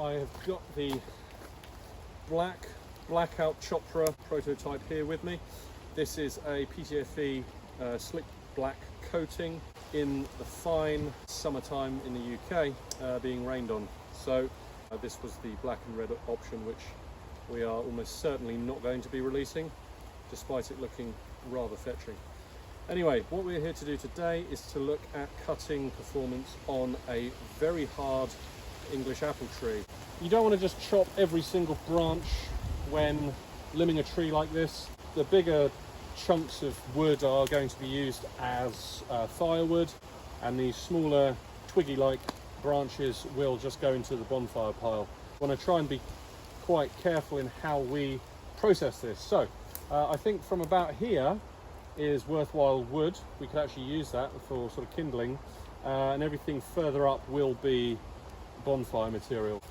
I have got the blackout Chopra prototype here with me. This is a PTFE slick black coating in the fine summertime in the UK, being rained on. So this was the black and red option, which we are almost certainly not going to be releasing, despite it looking rather fetching. Anyway, what we're here to do today is to look at cutting performance on a very hard English apple tree. You don't want to just chop every single branch when limbing a tree like this. The bigger chunks of wood are going to be used as firewood, and the smaller twiggy-like branches will just go into the bonfire pile. I want to try and be quite careful in how we process this. So I think from about here is worthwhile wood. We could actually use that for sort of kindling, and everything further up will be bonfire material.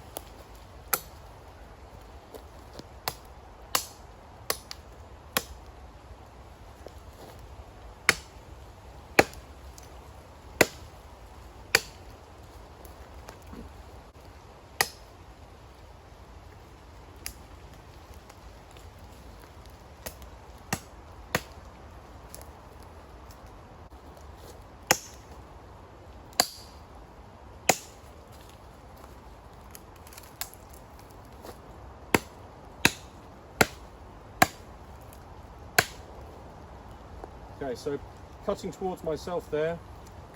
Okay, so cutting towards myself there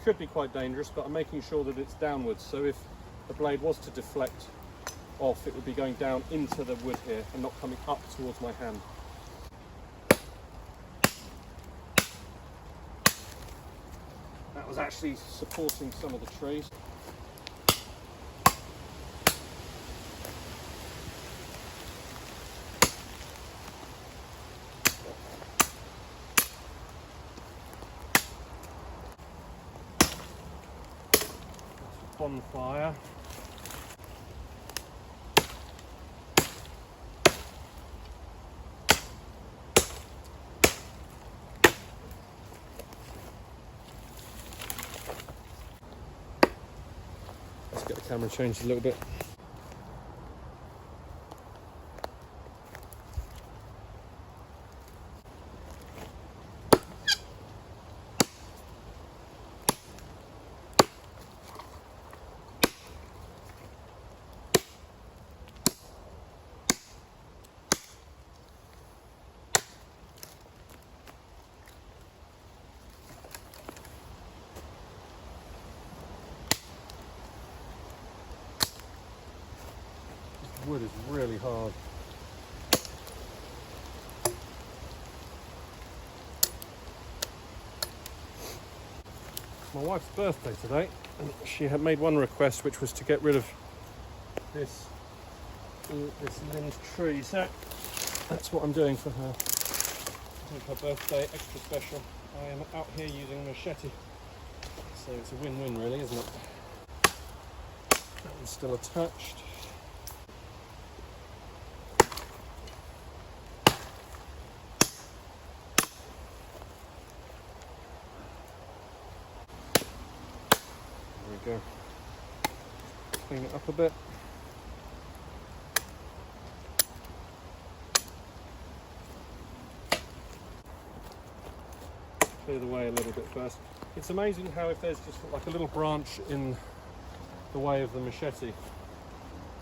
could be quite dangerous, but I'm making sure that it's downwards. So if the blade was to deflect off, it would be going down into the wood here and not coming up towards my hand. That was actually supporting some of the trees. Bonfire. Let's get the camera changed a little bit. Wood is really hard. My wife's birthday today, and she had made one request, which was to get rid of this limbed tree. So that's what I'm doing for her. To make her birthday extra special, I am out here using a machete. So it's a win-win, really, isn't it? That one's still attached. Go. Clean it up a bit. Clear the way a little bit first. It's amazing how if there's just like a little branch in the way of the machete,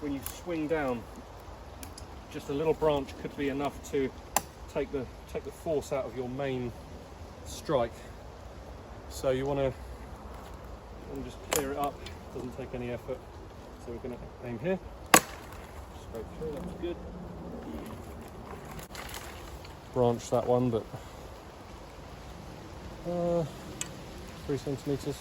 when you swing down, just a little branch could be enough to take the force out of your main strike. So you want to just clear it up. Doesn't take any effort. So we're going to aim here. Straight through, that's good. Branch that one, but 3 centimetres.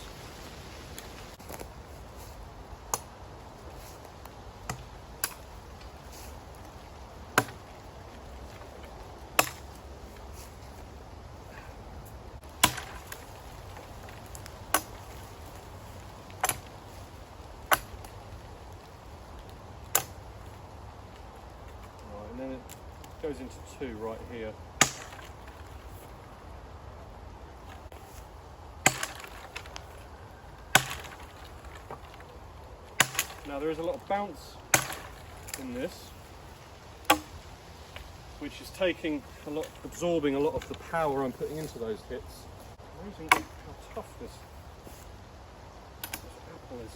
And then it goes into 2 right here. Now there is a lot of bounce in this, which is absorbing a lot of the power I'm putting into those hits. Amazing how tough this apple is.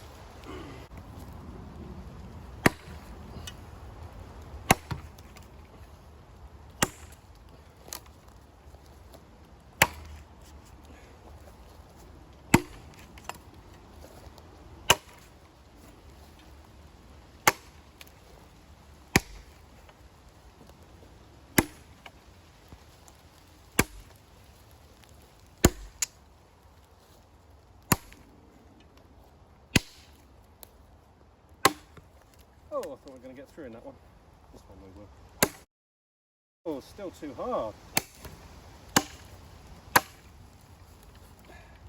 Oh, I thought we were going to get through in that one. This one we will. Oh, still too hard.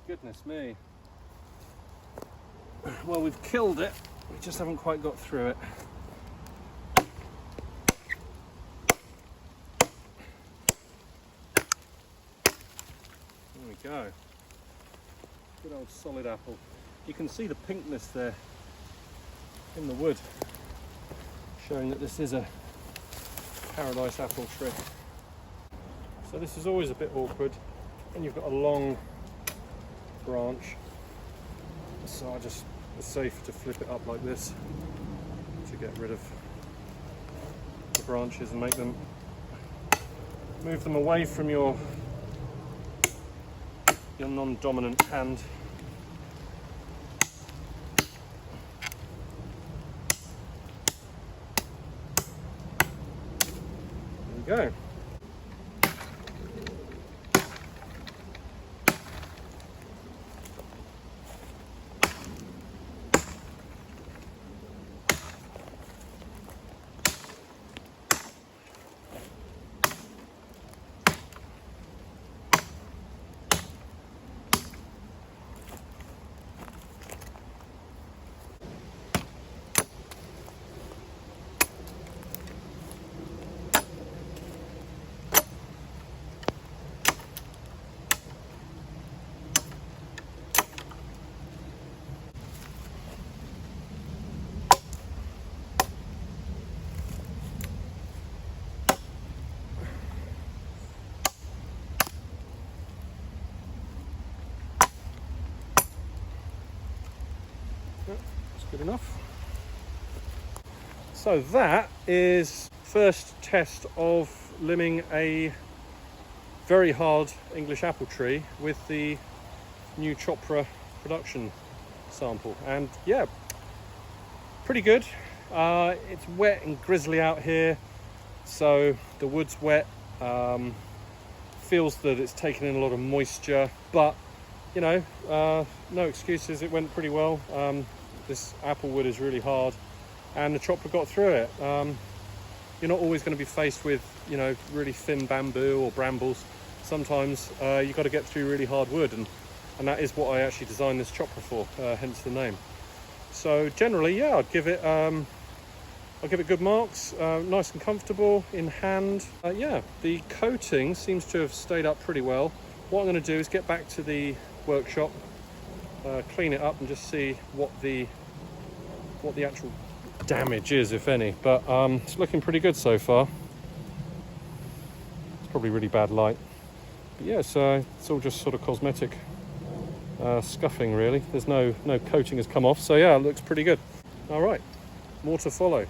Goodness me. Well, we've killed it. We just haven't quite got through it. There we go. Good old solid apple. You can see the pinkness there in the wood, showing that this is a paradise apple tree. So this is always a bit awkward, and you've got a long branch, so it's safe to flip it up like this to get rid of the branches and move them away from your non-dominant hand. Go. That's good enough. So that is first test of limbing a very hard English apple tree with the new Chopra production sample, and yeah, pretty good. It's wet and grizzly out here, so the wood's wet. Feels that it's taken in a lot of moisture, but you know, no excuses. It went pretty well. This Applewood is really hard, and the Chopra got through it. You're not always going to be faced with, you know, really thin bamboo or brambles. Sometimes you've got to get through really hard wood, and that is what I actually designed this Chopra for, hence the name. So generally, yeah, I'll give it good marks. Nice and comfortable in hand. Yeah, the coating seems to have stayed up pretty well. What I'm going to do is get back to the workshop, clean it up, and just see what the actual damage is, if any. But it's looking pretty good so far. It's probably really bad light. But yeah, so it's all just sort of cosmetic scuffing, really. There's no coating has come off, so yeah, it looks pretty good. All right, more to follow.